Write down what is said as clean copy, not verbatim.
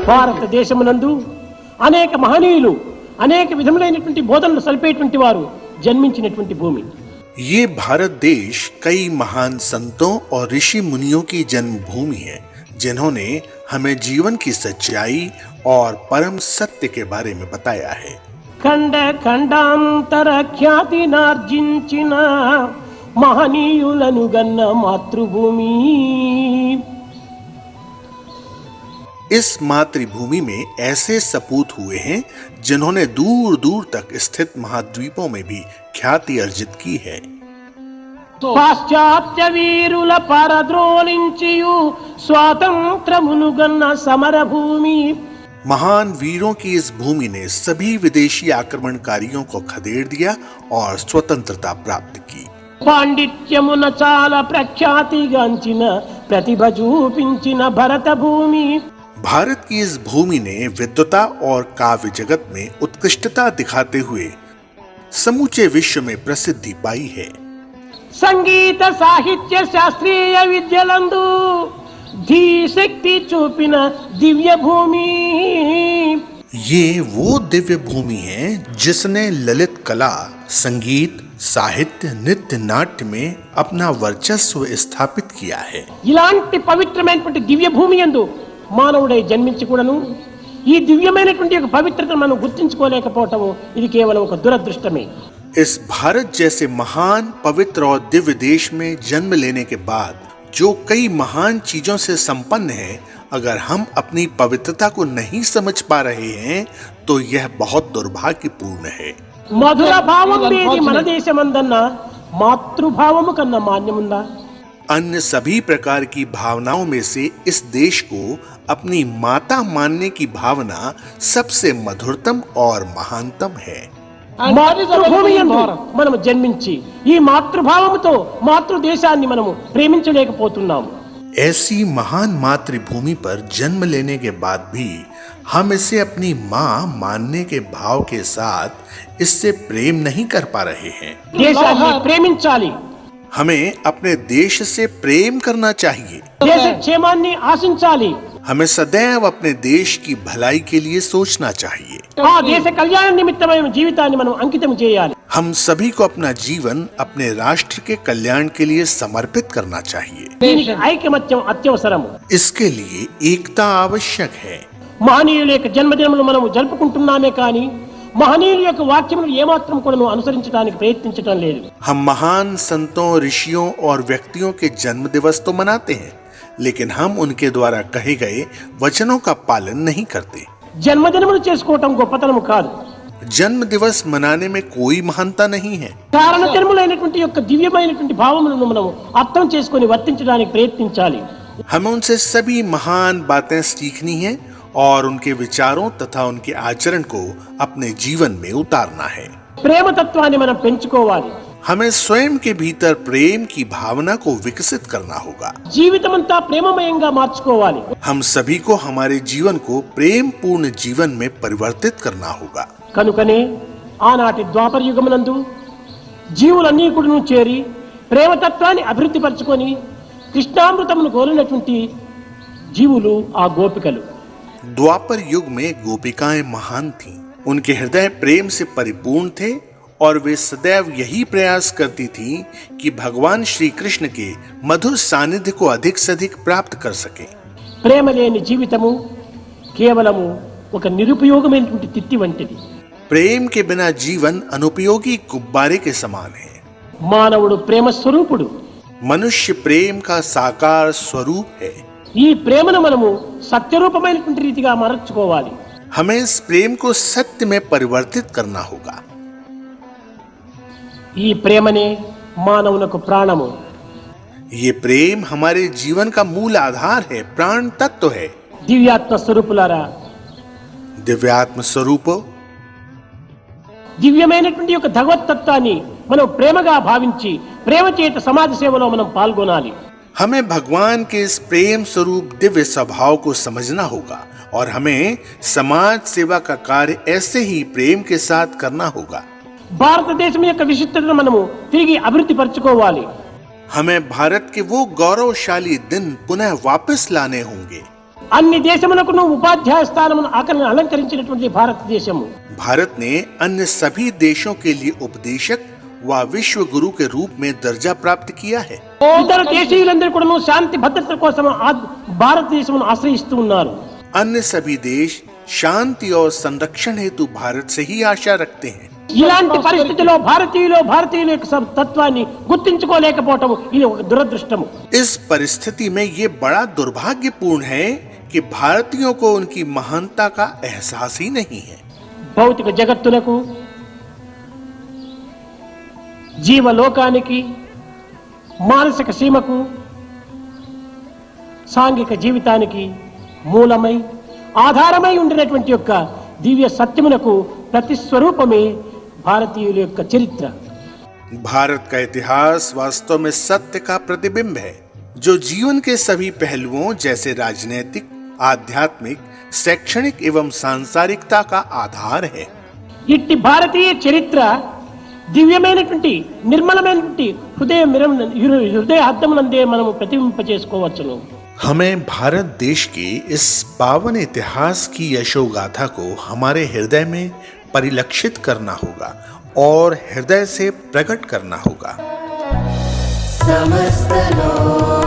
భారతదేశమునందు అనేక మహనీయులు అనేక విధములైనటువంటి బోధనలు సలిపేటువంటి వారు జన్మించినటువంటి భూమి। ये भारत देश कई महान संतों और ऋषि मुनियों की जन्मभूमि है, जिन्होंने हमें जीवन की सच्चाई और परम सत्य के बारे में बताया है। खंड खंडांतर ख्याति नार्जिंचिन महनीयुలను గన్న मातृभूमि। इस मातृभूमि में ऐसे सपूत हुए हैं जिन्होंने दूर दूर तक स्थित महाद्वीपों में भी ख्याति अर्जित की है। పాశ్చాత్య వీరుల పరద్రోలించియు స్వాతంత్రమును గన్న సమరభూమి। महान वीरों की इस भूमि ने सभी विदेशी आक्रमणकारियों को खदेड़ दिया और स्वतंत्रता प्राप्त की। పాండిత్యమున చాలా ప్రఖ్యాతిగాంచిన ప్రతిభ చూపించిన భరత భూమి। भारत की इस भूमि ने विद्वता और काव्य जगत में उत्कृष्टता दिखाते हुए समूचे विश्व में प्रसिद्धि पाई है। संगीत साहित्य शास्त्रीय विद्यलंदु धी शक्ति चूपिन दिव्य भूमि। ये वो दिव्य भूमि है जिसने ललित कला, संगीत, साहित्य, नृत्य, नाट्य में अपना वर्चस्व स्थापित किया है। ఇలాంటి పవిత్రమైనటువంటి దివ్య భూమి యందు మానవుడై జన్మించి కూడాను ఈ దివ్యమైనటువంటి ఒక పవిత్రతను మనం గుర్తించుకోలేకపోవటం ఇది కేవలం ఒక దురదృష్టమే। इस भारत जैसे महान, पवित्र और दिव्य देश में जन्म लेने के बाद जो कई महान चीजों से संपन्न है, अगर हम अपनी पवित्रता को नहीं समझ पा रहे हैं तो यह बहुत दुर्भाग्यपूर्ण है। మధుర భావం వేది మన దేశమందన్న మాతృభావము కన్నా మాన్యముందా? अन्य सभी प्रकार की भावनाओं में से इस देश को अपनी माता मानने की भावना सबसे मधुरतम और महानतम है। మాతృభూమి యందు మనము జన్మించి ఈ మాతృభావముతో మాతృదేశాన్ని మనము ప్రేమించలేకపోతున్నాము। ऐसी महान मातृभूमि पर जन्म लेने के बाद भी हम इसे अपनी माँ मानने के भाव के साथ इससे प्रेम नहीं कर पा रहे हैं। దేశాన్ని ప్రేమించాలి, हमें अपने देश से प्रेम करना चाहिए। దేశ క్షేమాన్ని ఆశించాలి, हमें सदैव अपने देश की भलाई के लिए सोचना चाहिए। ఆ దేశ కళ్యాణ నిమిత్తమైన జీవితాన్ని మనం అంకితం చేయాలి। हम सभी को अपना जीवन अपने राष्ट्र के कल्याण के लिए समर्पित करना चाहिए। దీనికి ఐకమత్యం అత్యవసరము। इसके लिए एकता आवश्यक है। మహనీయుల యొక్క జన్మదినములు మనము జరుపుకుంటున్నామే కానీ మహనీయుల యొక్క వాక్యములు ఏమాత్రం కూడా అనుసరించడానికి ప్రయత్నించడం లేదు। हम महान संतों, ऋषियों और व्यक्तियों के जन्म दिवस तो मनाते हैं, लेकिन हम उनके द्वारा कहे गए वचनों का पालन नहीं करते। జన్మదినములు చేసుకోవటం గొప్పతనము కాదు, जन्म दिवस मनाने में कोई महानता नहीं है। కారణ జన్ములైనటువంటి యొక్క దివ్యమైనటువంటి భావములను మనము అర్థం చేసుకొని వర్తించడానికి ప్రయత్నించాలి। हमें उनसे सभी महान बातें सीखनी है और उनके विचारों तथा उनके आचरण को अपने जीवन में उतारना है। ప్రేమ తత్వాన్ని మనం పెంచుకోవాలి। हमें स्वयं के भीतर प्रेम की भावना को विकसित करना होगा। జీవితమంతా ప్రేమమయంగా మార్చుకోవాలి। हम सभी को हमारे जीवन को प्रेम पूर्ण जीवन में परिवर्तित करना होगा। కనుకనే ఆనాటి ద్వాపర యుగమునందు జీవులన్నీ కూడాను చేరి ప్రేమతత్వాన్ని అభివృద్ధి పరచుకొని కృష్ణామృతమును కోరినటువంటి జీవులు ఆ గోపికలు। द्वापर युग में गोपिकाएं महान थीं। उनके हृदय प्रेम से परिपूर्ण थे और वे सदैव यही प्रयास करती थीं कि भगवान श्री कृष्ण के मधुर सानिध्य को अधिक से अधिक प्राप्त कर सके। ప్రేమ లేని జీవితము కేవలము ఒక నిరుపయోగమైనటువంటి తిత్తి వంటిది। प्रेम के बिना जीवन अनुपयोगी गुब्बारे के समान है। మానవుడు ప్రేమ స్వరూపుడు। मनुष्य प्रेम का साकार स्वरूप है। ఈ ప్రేమను మనము సత్యరూపమైనటువంటి రీతిగా మార్చుకోవాలి। हमें इस प्रेम को सत्य में परिवर्तित करना होगा। ఈ ప్రేమనే మానవునకు ప్రాణము। ये प्रेम हमारे जीवन का मूल आधार है, प्राण तत्व है। దివ్యాత్మ స్వరూపులారా, दिव्यात्म स्वरूप దివ్యమైనటువంటి యొక్క భగవతత్వాన్ని మనం ప్రేమగా భావించి ప్రేమ చేత సమాజ సేవలో మనం పాల్గొనాలి। हमें भगवान के इस प्रेम स्वरूप दिव्य स्वभाव को समझना होगा और हमें समाज सेवा का कार्य ऐसे ही प्रेम के साथ करना होगा। భారతదేశం యొక్క విశిష్టతను మనము తిరిగి అభివృద్ధి పరచుకోవాలి। हमें भारत के वो गौरवशाली दिन पुनः वापस लाने होंगे। అన్ని దేశములకు ఉపాధ్యాయ స్థానమును అలంకరించినటువంటి భారతదేశము. भारत ने अन्य सभी देशों के लिए उपदेशक व विश्व गुरु के रूप में दर्जा प्राप्त किया है. ఇతర దేశీయులందరూ కూడా శాంతి భద్రతల కోసం భారతదేశమును ఆశ్రయిస్తూ ఉన్నారు. अन्य सभी देश शांति और संरक्षण हेतु भारत से ही आशा रखते हैं. ఇలాంటి పరిస్థితిలో భారతీయుల యొక్క తత్వాన్ని గుర్తించుకోలేకపోవటం ఇది ఒక దురదృష్టము. इस परिस्थिति में ये बड़ा दुर्भाग्यपूर्ण है कि भारतीयों को उनकी महानता का एहसास ही नहीं है. భౌతిక జగత్తులకు, జీవలోకానికి, మానసిక సీమకు, సాంఘిక జీవితానికి మూలమై ఆధారమై ఉండినటువంటి యొక్క దివ్య సత్యమునకు ప్రతిస్వరూపమే భారతీయుల యొక్క చరిత్ర. भारत का इतिहास वास्तव में सत्य का प्रतिबिंब है, जो जीवन के सभी पहलुओं जैसे राजनीतिक, आध्यात्मिक, शैक्षणिक एवं सांसारिकता का आधार है. ఇట్టి భారతీయ చరిత్ర దివ్యమైనటువంటి నిర్మలమైనటువంటి హృదయ హద్దమునందే మనము ప్రతిబింబింపచేసుకోవచ్చును. हमें भारत देश के इस पावन इतिहास की यशोगाथा को हमारे हृदय में परिलक्षित करना होगा और हृदय से प्रकट करना होगा. समस्त लोक